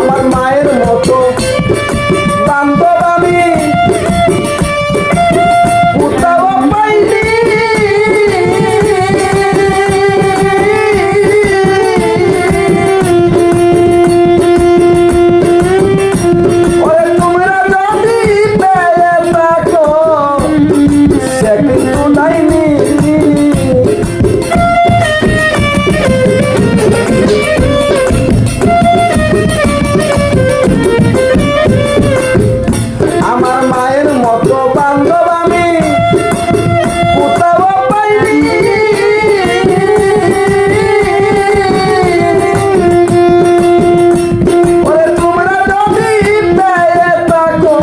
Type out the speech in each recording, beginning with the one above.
আমার মায়ের মতো বান্ধব আমি কোথাও পাইনি। ওরে তোমরা যদি পেয়ে থাকো সে কিন্তু নাইনি। আমার মায়ের মতো বান্ধব আমি কোথাও পাইনি। ওরে তোমরা যদি পেয়ে থাকো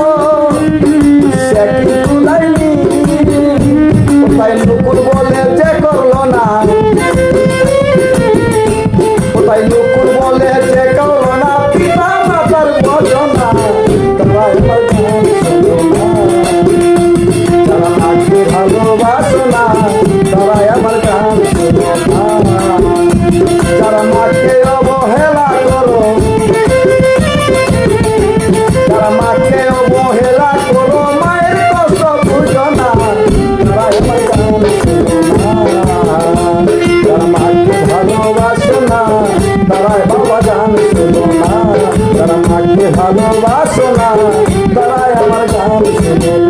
সে কিন্তু নাইনি। কোথায় নুকুর বলে যে করলো না, কোথায় নুকুর বলে যে করলো না পিতা মাতার ভজনা। যারা মাকে ভালোবাসো না তারাই আমার গান শোনো না। যারা মাকে অবহেলা করো, যারা মাকে অবহেলা করো মায়ের কষ্ট বুঝো না তারাই আমার গান শোনো না। যারা মাকে ভালোবাসো না তারাই বাবা গান শোনো না। যারা মাকে ভালোবাসো না তারাই আমার গান শোনো।